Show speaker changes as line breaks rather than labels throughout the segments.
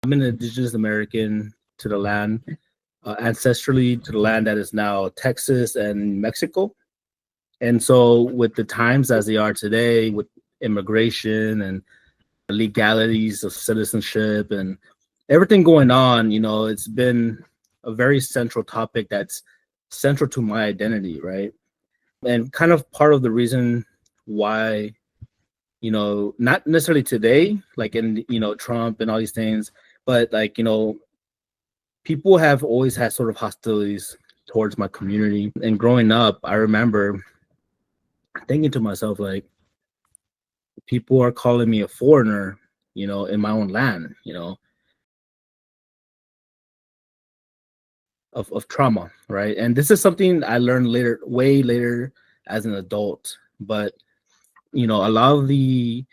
I'm an Indigenous American to the land, ancestrally to the land that is now Texas and Mexico. And so with the times as they are today, with immigration and legalities of citizenship and everything going on, it's been a very central topic that's central to my identity, right? And kind of part of the reason why, not necessarily today, like in, Trump and all these things, but like, people have always had sort of hostilities towards my community. And growing up, I remember thinking to myself, like, people are calling me a foreigner, in my own land, of trauma, right? And this is something I learned later, way later as an adult. But, a lot of the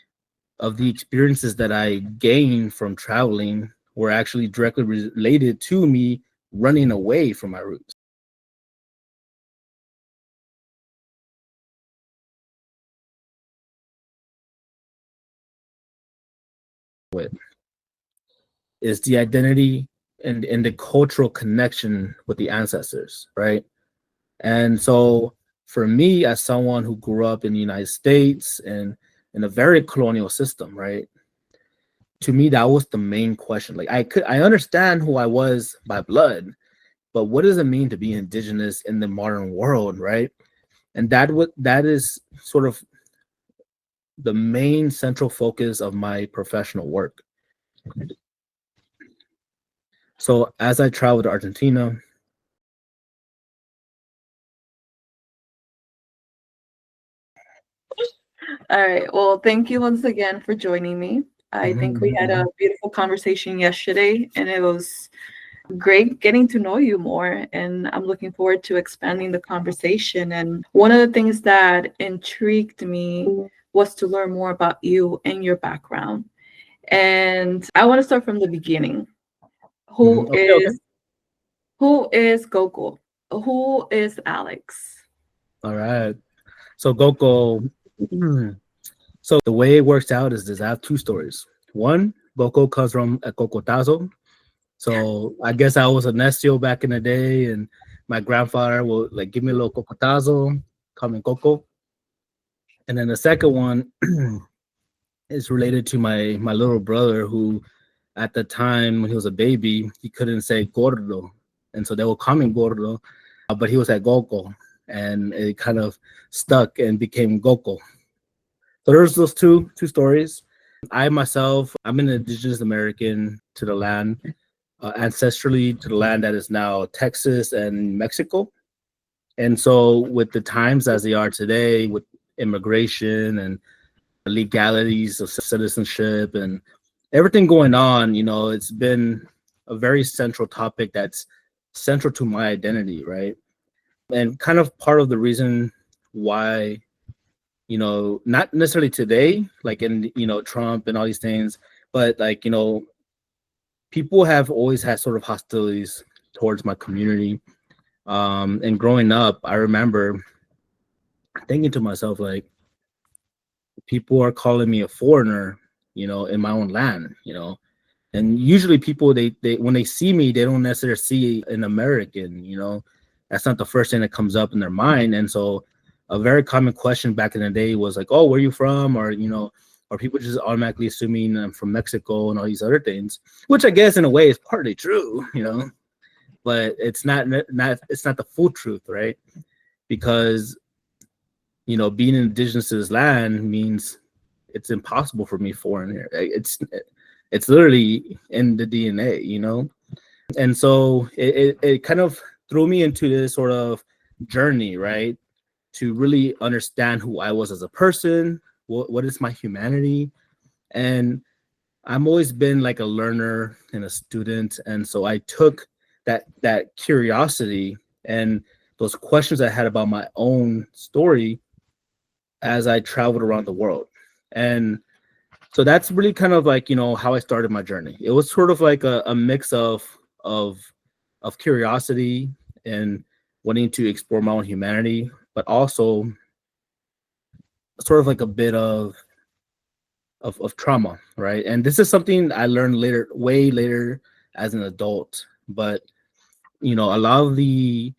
experiences that I gained from traveling were actually directly related to me running away from my roots. Is the identity and the cultural connection with the ancestors, right? And so for me, as someone who grew up in the United States and in a very colonial system, right? To me, that was the main question. Like I understand who I was by blood, but what does it mean to be indigenous in the modern world, right? And that is sort of the main central focus of my professional work. So as I traveled to Argentina,
All right. Well, thank you once again for joining me. I think we had a beautiful conversation yesterday, and it was great getting to know you more. And I'm looking forward to expanding the conversation. And one of the things that intrigued me was to learn more about you and your background. And I want to start from the beginning. Who
okay.
is who is Goco? Who is Alex?
All right. So Goco, so the way it works out is this: I have two stories. One, Goco comes from a cocotazo. So I guess I was a necio back in the day, and my grandfather will like give me a little cocotazo, call me Coco. And then the second one is related to my little brother, who at the time when he was a baby, he couldn't say gordo, and so they will call me gordo, but he was at Goco, and it kind of stuck and became Goco. So there's those two stories. I myself, I'm an Indigenous American to the land, ancestrally to the land that is now Texas and Mexico. And so with the times as they are today, with immigration and legalities of citizenship and everything going on, it's been a very central topic that's central to my identity, right? And kind of part of the reason why, not necessarily today, like in, Trump and all these things, but like, people have always had sort of hostilities towards my community. And growing up, I remember thinking to myself, like, people are calling me a foreigner, in my own land, and usually people, they when they see me, they don't necessarily see an American, that's not the first thing that comes up in their mind. And so a very common question back in the day was like, oh, where are you from? Or people just automatically assuming I'm from Mexico and all these other things, which I guess in a way is partly true, but it's not it's not the full truth, right? Because being indigenous to this land means it's impossible for me foreign here. It's literally in the DNA, and so it kind of threw me into this sort of journey, right, to really understand who I was as a person, what is my humanity. And I've always been like a learner and a student, and so I took that curiosity and those questions I had about my own story as I traveled around the world. And so that's really kind of like, how I started my journey. It was sort of like a mix of curiosity and wanting to explore my own humanity, but also sort of like a bit of of trauma, right? And this is something I learned later, way later as an adult. But a lot of the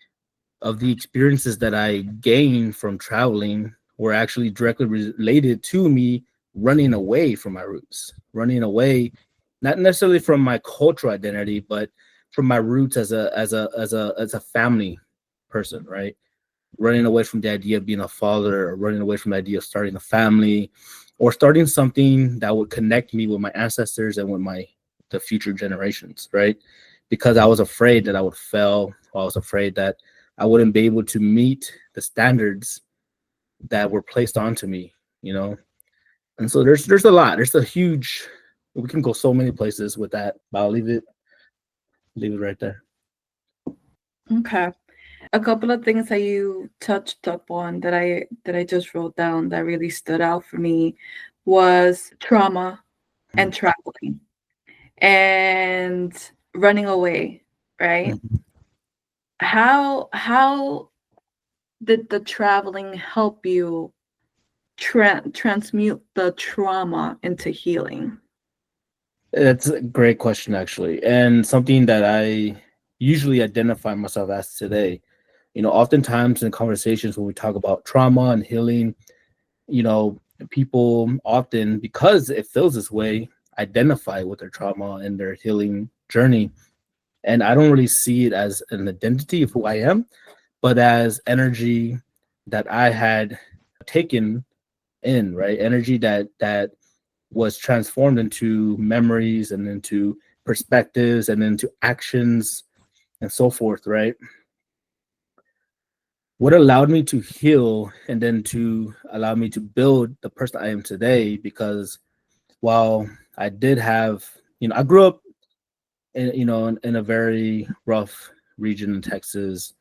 experiences that I gained from traveling were actually directly related to me running away from my roots, running away, not necessarily from my cultural identity, but from my roots as a family person, right? Running away from the idea of being a father, or running away from the idea of starting a family, or starting something that would connect me with my ancestors and with the future generations, right? Because I was afraid that I would fail. Or I was afraid that I wouldn't be able to meet the standards that were placed onto me, And so there's a lot. There's a huge. We can go so many places with that, but I'll leave it right there.
Okay. A couple of things that you touched up on that I just wrote down that really stood out for me was trauma and traveling and running away, right?
Mm-hmm.
How did the traveling help you transmute the trauma into healing?
That's a great question, actually, and something that I usually identify myself as today. Oftentimes in conversations when we talk about trauma and healing, you know, people often, because it feels this way, identify with their trauma and their healing journey. And I don't really see it as an identity of who I am, but as energy that I had taken in, right? Energy that was transformed into memories and into perspectives and into actions and so forth, right? What allowed me to heal and then to allow me to build the person I am today, because while I did have, I grew up in a very rough region in Texas,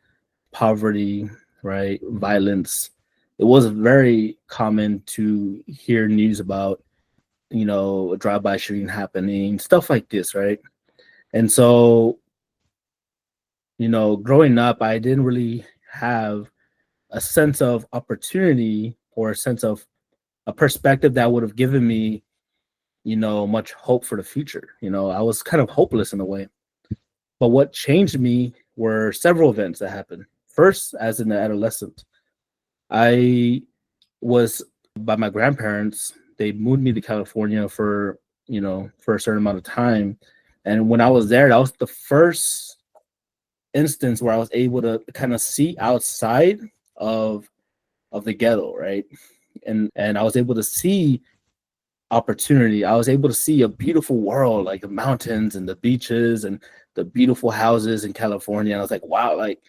poverty, right? Violence. It was very common to hear news about, a drive-by shooting happening, stuff like this, right? And so, growing up, I didn't really have a sense of opportunity or a sense of a perspective that would have given me, much hope for the future. I was kind of hopeless in a way. But what changed me were several events that happened. First, as an adolescent, I was by my grandparents. They moved me to California for a certain amount of time. And when I was there, that was the first instance where I was able to kind of see outside of the ghetto, right? And I was able to see opportunity. I was able to see a beautiful world, like the mountains and the beaches and the beautiful houses in California. And I was like, wow, like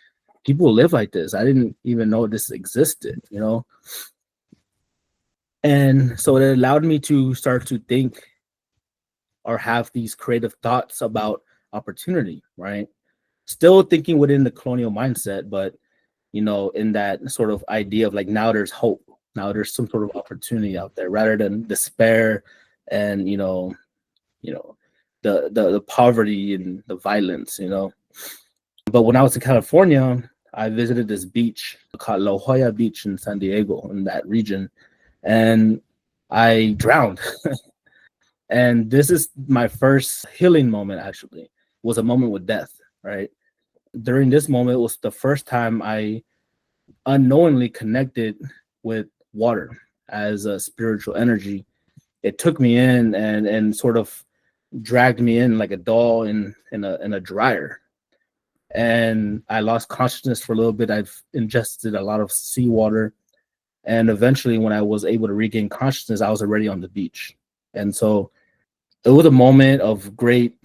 people live like this. I didn't even know this existed. And so it allowed me to start to think or have these creative thoughts about opportunity, right? Still thinking within the colonial mindset, but in that sort of idea of like, now there's hope. Now there's some sort of opportunity out there rather than despair and the poverty and the violence. But when I was in California, I visited this beach called La Jolla Beach in San Diego, in that region, and I drowned. And this is my first healing moment, actually. It was a moment with death, right? During this moment, it was the first time I unknowingly connected with water as a spiritual energy. It took me in and sort of dragged me in like a doll in a dryer. And I lost consciousness for a little bit. I've ingested a lot of seawater. And eventually, when I was able to regain consciousness, I was already on the beach. And so it was a moment of great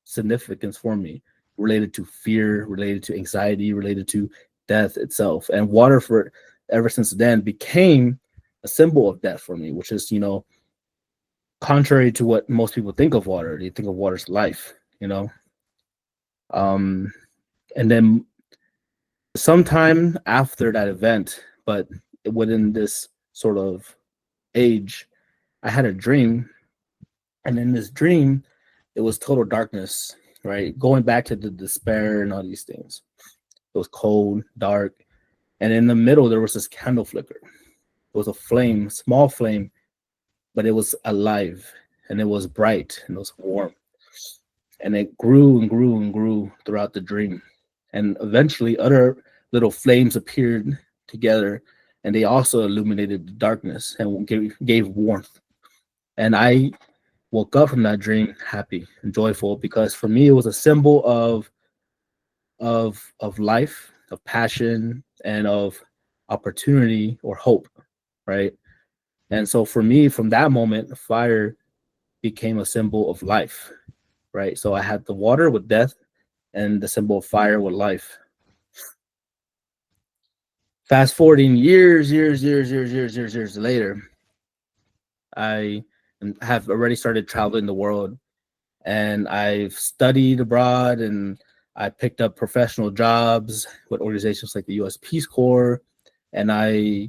significance for me, related to fear, related to anxiety, related to death itself. And water, for ever since then, became a symbol of death for me, which is, contrary to what most people think of water. They think of water as life. Um, and then sometime after that event, but within this sort of age, I had a dream. And in this dream, it was total darkness, right? Going back to the despair and all these things. It was cold, dark. And in the middle, there was this candle flicker. It was a flame, small flame, but it was alive and it was bright and it was warm. And it grew and grew and grew throughout the dream. And eventually, other little flames appeared together, and they also illuminated the darkness and gave warmth. And I woke up from that dream happy and joyful, because for me it was a symbol of life, of passion, and of opportunity or hope, right? And so for me, from that moment, fire became a symbol of life, right? So I had the water with death and the symbol of fire with life. Fast forwarding years later, I have already started traveling the world, and I've studied abroad, and I picked up professional jobs with organizations like the U.S. Peace Corps, and I,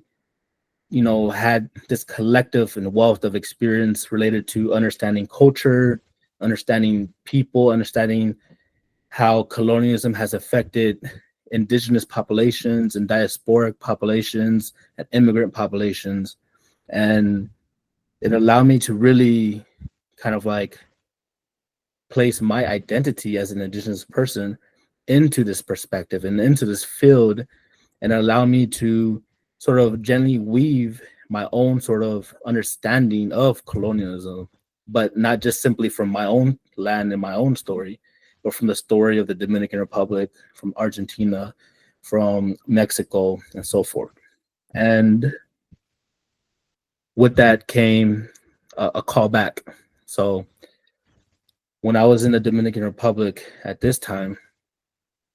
had this collective and wealth of experience related to understanding culture, understanding people, understanding how colonialism has affected indigenous populations and diasporic populations and immigrant populations. And it allowed me to really kind of like place my identity as an indigenous person into this perspective and into this field, and allow me to sort of gently weave my own sort of understanding of colonialism, but not just simply from my own land and my own story, but from the story of the Dominican Republic, from Argentina, from Mexico, and so forth. And with that came a call back. So when I was in the Dominican Republic at this time,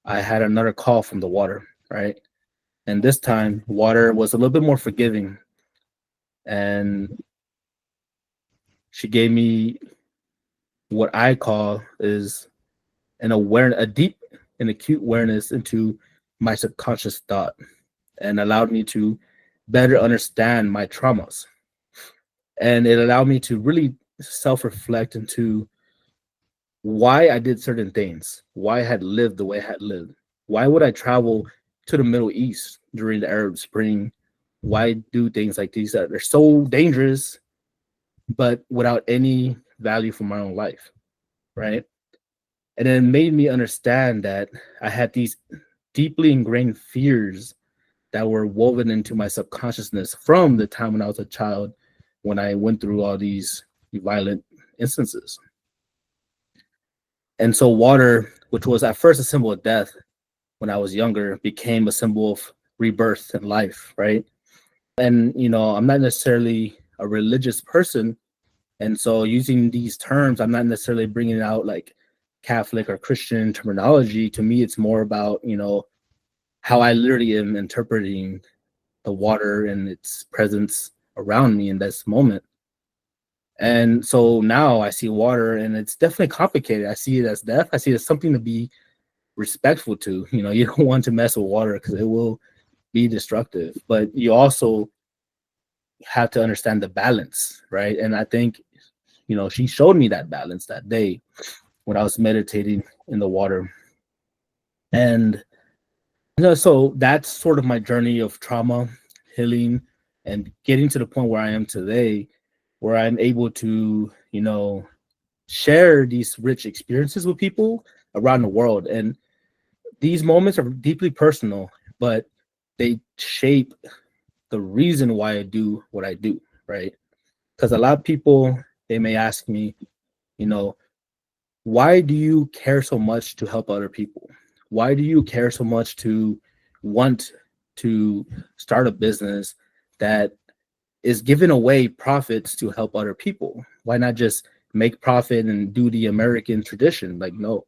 I had another call from the water, right? And this time, water was a little bit more forgiving. And she gave me what I call is a deep and acute awareness into my subconscious thought, and allowed me to better understand my traumas. And it allowed me to really self-reflect into why I did certain things, why I had lived the way I had lived. Why would I travel to the Middle East during the Arab Spring? Why do things like these that are so dangerous, but without any value for my own life, right? And it made me understand that I had these deeply ingrained fears that were woven into my subconsciousness from the time when I was a child, when I went through all these violent instances. And so water, which was at first a symbol of death when I was younger, became a symbol of rebirth and life, right? And, I'm not necessarily a religious person. And so using these terms, I'm not necessarily bringing out like Catholic or Christian terminology. To me, it's more about, how I literally am interpreting the water and its presence around me in this moment. And so now I see water, and it's definitely complicated. I see it as death. I see it as something to be respectful to. You don't want to mess with water because it will be destructive, but you also have to understand the balance, right? And I think, she showed me that balance that day when I was meditating in the water. And so that's sort of my journey of trauma, healing, and getting to the point where I am today, where I'm able to, share these rich experiences with people around the world. And these moments are deeply personal, but they shape the reason why I do what I do, right? Because a lot of people, they may ask me, you know, why do you care so much to help other people? Why do you care so much to want to start a business that is giving away profits to help other people? Why not just make profit and do the American tradition? Like, no,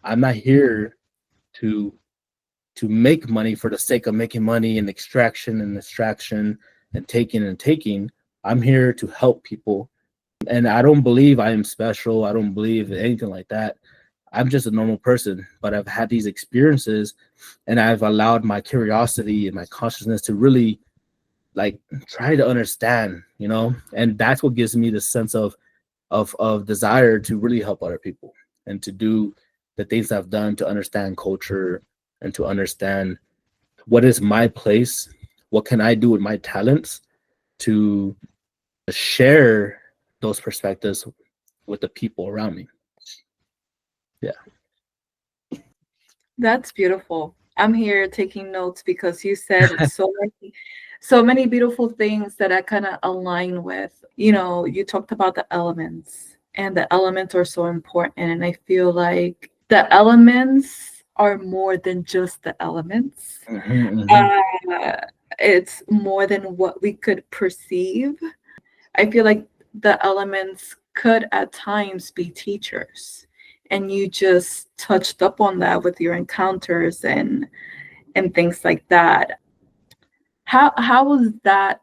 I'm not here to make money for the sake of making money and extraction and extraction and taking and taking. I'm here to help people. And I don't believe I am special. I don't believe anything like that. I'm just a normal person, but I've had these experiences, and I've allowed my curiosity and my consciousness to really like try to understand, and that's what gives me the sense of desire to really help other people and to do the things I've done to understand culture and to understand what is my place, what can I do with my talents to share those perspectives with the people around me. Yeah.
That's beautiful. I'm here taking notes because you said so many beautiful things that I kind of align with. You know, you talked about the elements, and the elements are so important. And I feel like the elements are more than just the elements. Uh, it's more than what we could perceive. I feel like the elements could at times be teachers. And you just touched up on that with your encounters and things like that. How was that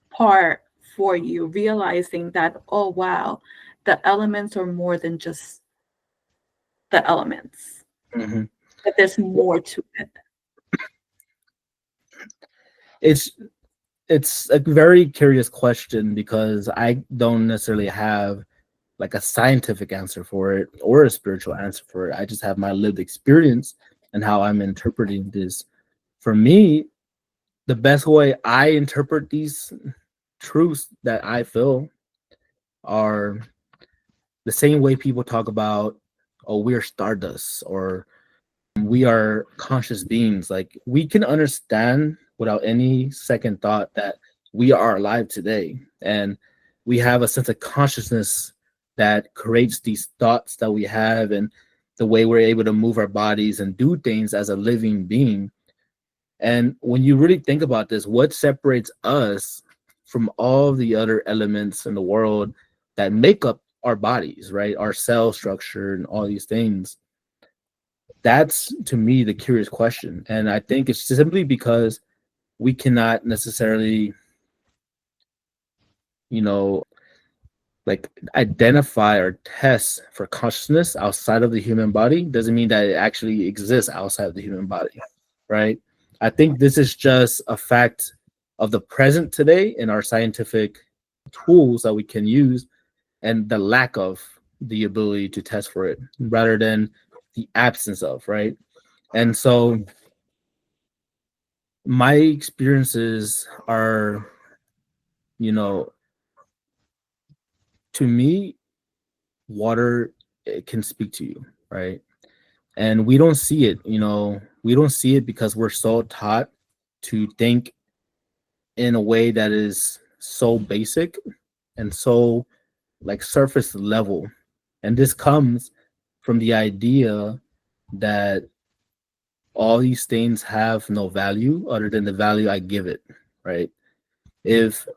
part for you, realizing that, oh wow, the elements are more than just the elements,
Mm-hmm.
that there's more to it?
It's it's a very curious question because I don't necessarily have like a scientific answer for it or a spiritual answer for it. I just have my lived experience and how I'm interpreting this. For me, the best way I interpret these truths that I feel are the same way people talk about, oh, we're stardust or we are conscious beings. Like we can understand without any second thought that we are alive today and we have a sense of consciousness that creates these thoughts that we have and the way we're able to move our bodies and do things as a living being. And when you really think about this, what separates us from all the other elements in the world that make up our bodies, right? Our cell structure and all these things. That's to me the curious question. And I think it's simply because we cannot necessarily, you know, like identify or test for consciousness outside of the human body doesn't mean that it actually exists outside of the human body, right? I think this is just a fact of the present today in our scientific tools that we can use and the lack of the ability to test for it rather than the absence of, right? And so my experiences are, you know, to me, water, it can speak to you, right? And we don't see it, we don't see it because we're so taught to think in a way that is so basic and so like surface level. And this comes from the idea that all these things have no value other than the value I give it, right? If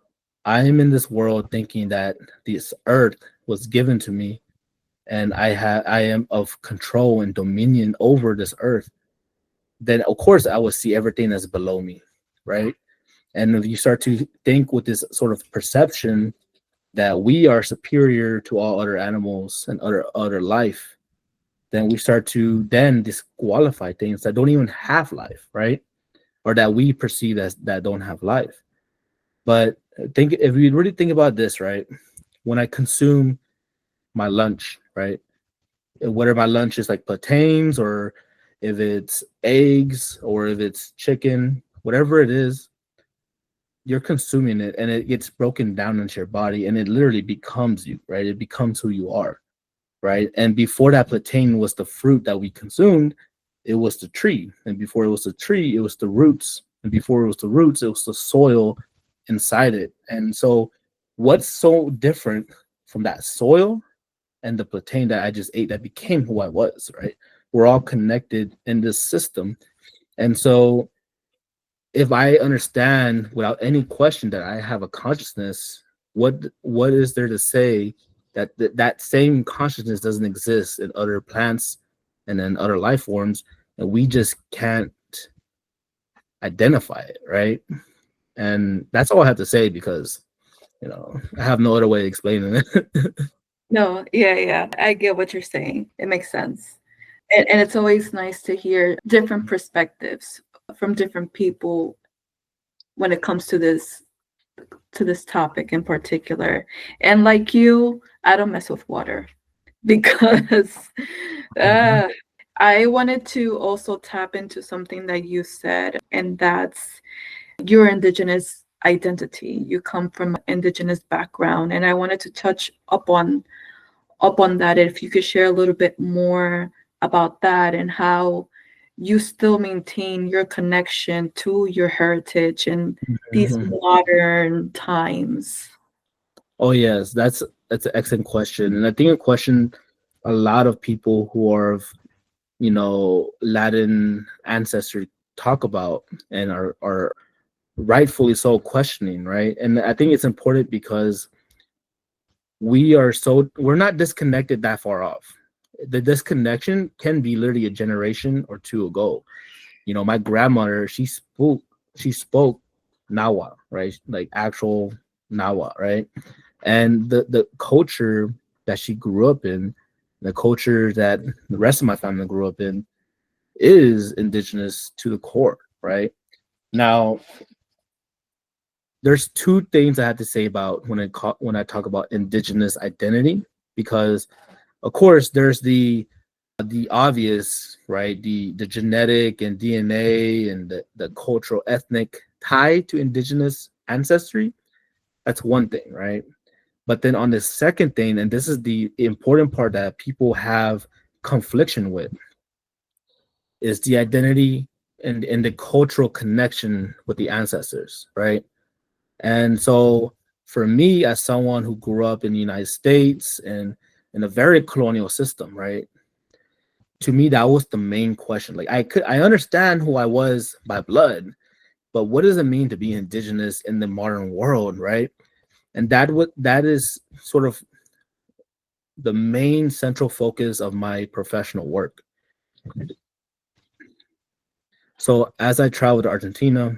I am in this world thinking that this earth was given to me and I am of control and dominion over this earth, then of course I will see everything that's below me, right? And if you start to think with this sort of perception that we are superior to all other animals and other life, then we start to then disqualify things that don't even have life, right? Or that we perceive as that don't have life. But think if we really think about this, right? When I consume my lunch, right? Whether my lunch is like plantains or if it's eggs or if it's chicken, whatever it is, you're consuming it and it gets broken down into your body and it literally becomes you, right? It becomes who you are, right? And before that plantain was the fruit that we consumed, it was the tree. And before it was the tree, it was the roots. And before it was the roots, it was the soil inside it. And so what's so different from that soil and the plantain that I just ate that became who I was, right? We're all connected in this system. And so if I understand without any question that I have a consciousness, what is there to say that that same consciousness doesn't exist in other plants and in other life forms, and we just can't identify it, right? And that's all I have to say because I have no other way of explaining it.
No, yeah, I get what you're saying. It makes sense. And it's always nice to hear different perspectives from different people when it comes to this topic in particular. And like you, I don't mess with water because
Mhm.
uh, I wanted to also tap into something that you said, and that's your indigenous identity. You come from Indigenous background, and I wanted to touch up on that. If you could share a little bit more about that and how you still maintain your connection to your heritage in these
Mhm.
modern times.
Oh yes, that's an excellent question, and I think a question a lot of people who are of Latin ancestry talk about and are rightfully so questioning, right? And I think it's important because we're not disconnected that far off. The disconnection can be literally a generation or two ago. My grandmother, she spoke Nawa, right? Like actual Nawa, right? And the culture that she grew up in, the culture that the rest of my family grew up in, is indigenous to the core, right? Now, there's two things I have to say about when I talk about indigenous identity, because of course there's the obvious, right? The genetic and DNA and the cultural ethnic tie to indigenous ancestry. That's one thing, right? But then on the second thing, and this is the important part that people have confliction with, is the identity and the cultural connection with the ancestors, right? And so for me, as someone who grew up in the United States and in a very colonial system, right? To me, that was the main question. Like I understand who I was by blood, but what does it mean to be indigenous in the modern world, right? And that is sort of the main central focus of my professional work. So as I traveled to Argentina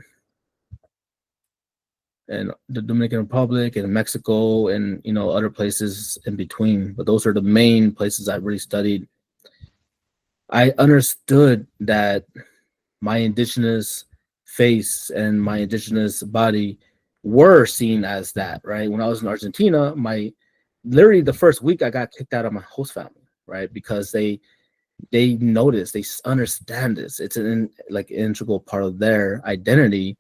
and the Dominican Republic and Mexico and other places in between, but those are the main places I really studied. I understood that my indigenous face and my indigenous body were seen as that, right? When I was in Argentina, my literally the first week I got kicked out of my host family, right? Because they notice, they understand this. It's like integral part of their identity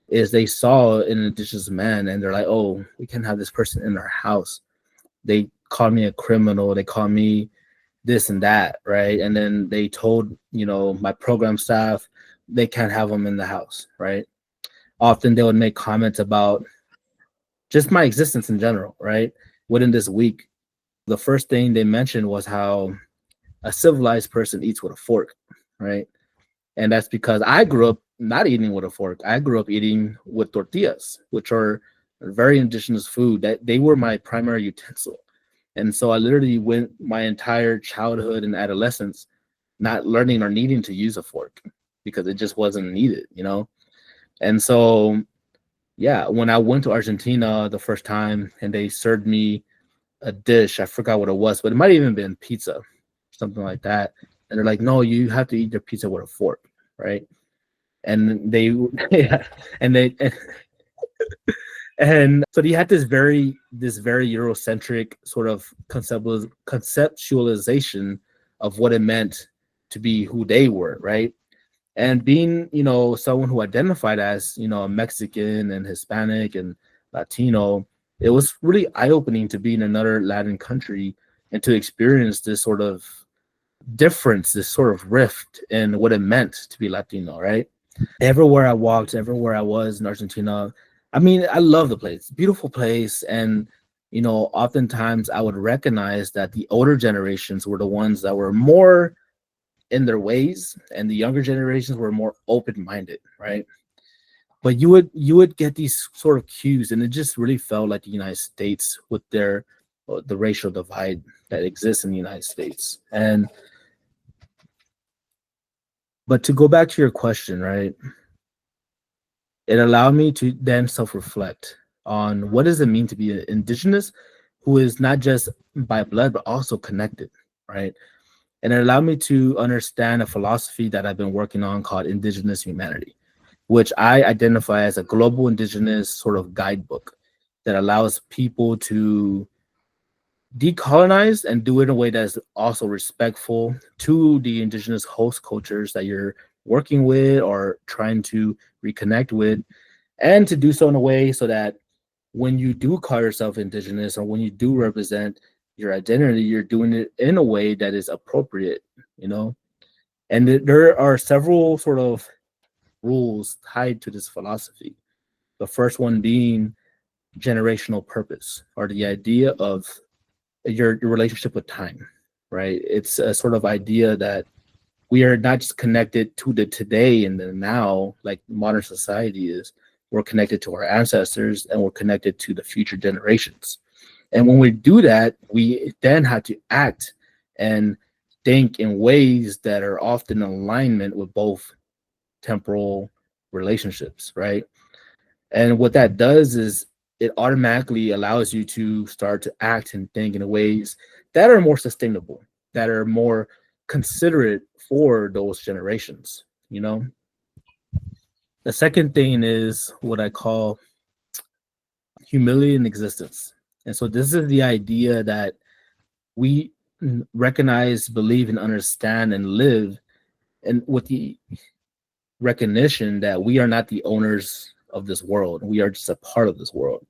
is they saw an indigenous man and they're like, oh, we can't have this person in our house. They called me a criminal. They called me this and that, right? And then they told, my program staff they can't have them in the house, right? Often they would make comments about just my existence in general, right? Within this week, the first thing they mentioned was how a civilized person eats with a fork, right? And that's because I grew up not eating with a fork. I grew up eating with tortillas, which are a very indigenous food. That they were my primary utensil. And so I literally went my entire childhood and adolescence not learning or needing to use a fork because it just wasn't needed. And so, yeah, when I went to Argentina the first time and they served me a dish, I forgot what it was, but it might have even been pizza, something like that. And they're like, no, you have to eat your pizza with a fork, right? And they, yeah, and they, and so they had this very Eurocentric sort of conceptualization of what it meant to be who they were, right? And being, someone who identified as, a Mexican and Hispanic and Latino, it was really eye-opening to be in another Latin country and to experience this sort of difference, this sort of rift in what it meant to be Latino, right? Everywhere I walked, everywhere I was in Argentina, I mean, I love the place, beautiful place. And, oftentimes I would recognize that the older generations were the ones that were more in their ways and the younger generations were more open-minded, right? But you would get these sort of cues, and it just really felt like the United States with the racial divide that exists in the United States. And but to go back to your question, right? It allowed me to then self-reflect on what does it mean to be an indigenous who is not just by blood but also connected, right? And it allowed me to understand a philosophy that I've been working on called Indigenous Humanity, which I identify as a global indigenous sort of guidebook that allows people to decolonize and do it in a way that's also respectful to the indigenous host cultures that you're working with or trying to reconnect with, and to do so in a way so that when you do call yourself indigenous or when you do represent your identity, you're doing it in a way that is appropriate, you know. And there are several sort of rules tied to this philosophy. The first one being generational purpose, or the idea of your relationship with time, right? It's a sort of idea that we are not just connected to the today and the now, like modern society is. We're connected to our ancestors and we're connected to the future generations. And when we do that, we then have to act and think in ways that are often in alignment with both temporal relationships, right? And what that does is it automatically allows you to start to act and think in ways that are more sustainable, that are more considerate for those generations, you know? The second thing is what I call humility in existence. And so this is the idea that we recognize, believe, and understand and live, and with the recognition that we are not the owners of this world. We are just a part of this world.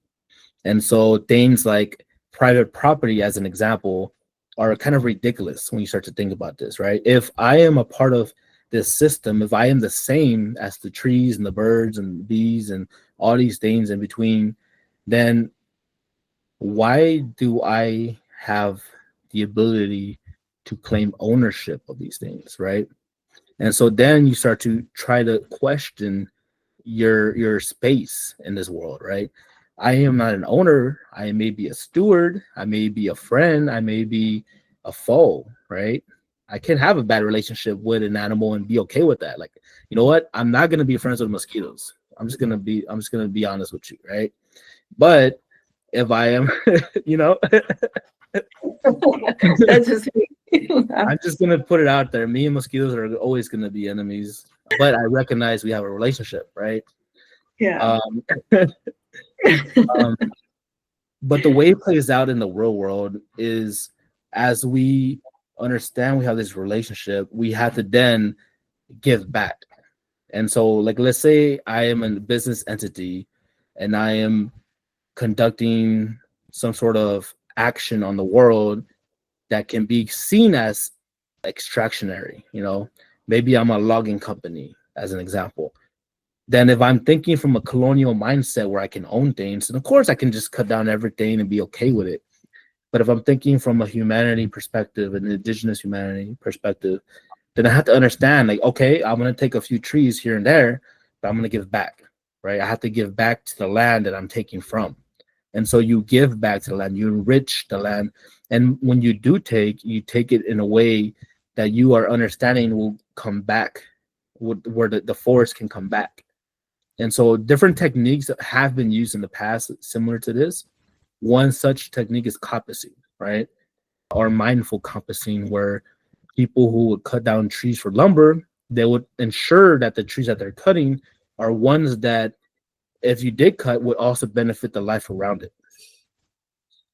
And so things like private property, as an example, are kind of ridiculous when you start to think about this, right? If I am a part of this system, if I am the same as the trees and the birds and bees and all these things in between, then why do I have the ability to claim ownership of these things, right? And so then you start to try to question your space in this world, right? I am not an owner. I may be a steward. I may be a friend. I may be a foe, right? I can have a bad relationship with an animal and be okay with that. Like, you know what? I'm not gonna be friends with mosquitoes. I'm just gonna be honest with you, right? But if I am, you know,
That's just me.
I'm just gonna put it out there. Me and mosquitoes are always gonna be enemies, but I recognize we have a relationship, right?
Yeah.
Um, um, but the way it plays out in the real world is as we understand we have this relationship, we have to then give back. And so, like, let's say I am a business entity and I am conducting some sort of action on the world that can be seen as extractionary, you know, maybe I'm a logging company as an example. Then if I'm thinking from a colonial mindset where I can own things, and of course I can just cut down everything and be okay with it. But if I'm thinking from a humanity perspective, an indigenous humanity perspective, then I have to understand, like, okay, I'm gonna take a few trees here and there, but I'm gonna give back, right? I have to give back to the land that I'm taking from. And so you give back to the land, you enrich the land. And when you do take, you take it in a way that you are understanding will come back, where the forest can come back. And so different techniques that have been used in the past similar to this. One such technique is coppicing, right? Or mindful coppicing, where people who would cut down trees for lumber, they would ensure that the trees that they're cutting are ones that, if you did cut, would also benefit the life around it,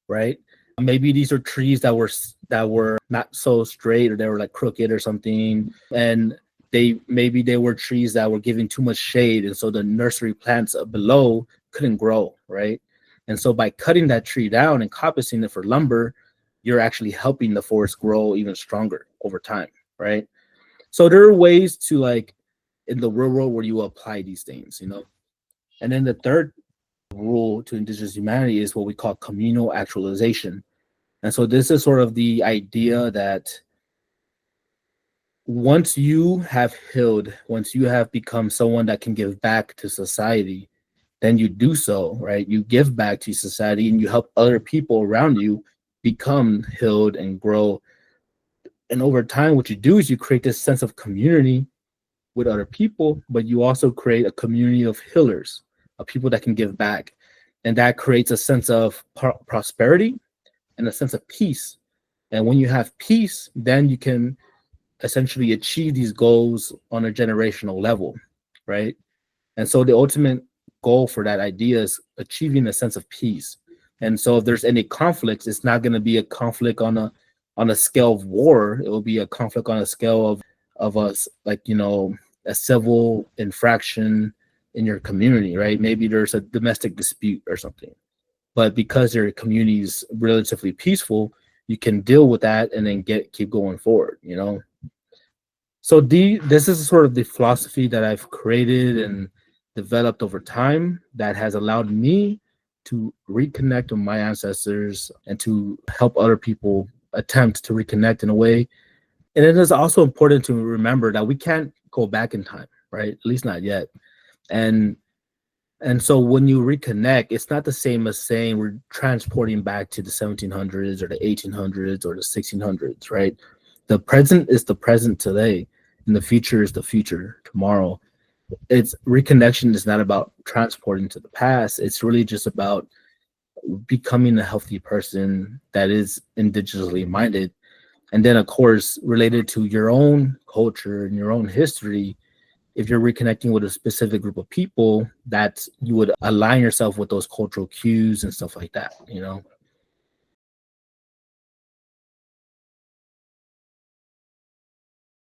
right? Maybe these are trees that were not so straight, or they were like crooked or something, and they were trees that were giving too much shade, and so the nursery plants below couldn't grow, right? And so by cutting that tree down and coppicing it for lumber, you're actually helping the forest grow even stronger over time, right? So there are ways to, like, in the real world where you apply these things, you know. And then the third rule to indigenous humanity is what we call communal actualization. And so this is sort of the idea that once you have healed, once you have become someone that can give back to society, then you do so, right? You give back to society and you help other people around you become healed and grow. And over time, what you do is you create this sense of community with other people, but you also create a community of healers, of people that can give back. And that creates a sense of prosperity and a sense of peace. And when you have peace, then you can essentially achieve these goals on a generational level, right? And so the ultimate goal for that idea is achieving a sense of peace. And so if there's any conflicts, it's not going to be a conflict on a scale of war. It will be a conflict on a scale of us, like, you know, a civil infraction in your community, right? Maybe there's a domestic dispute or something, but because your community is relatively peaceful, you can deal with that and then keep going forward, you know. So this is sort of the philosophy that I've created and developed over time that has allowed me to reconnect with my ancestors and to help other people attempt to reconnect in a way. And it is also important to remember that we can't go back in time, right? At least not yet. And so when you reconnect, it's not the same as saying we're transporting back to the 1700s or the 1800s or the 1600s, right? The present is the present today, and the future is the future tomorrow. It's reconnection is not about transporting to the past. It's really just about becoming a healthy person that is indigenously minded. And then, of course, related to your own culture and your own history, if you're reconnecting with a specific group of people, that you would align yourself with those cultural cues and stuff like that, you know?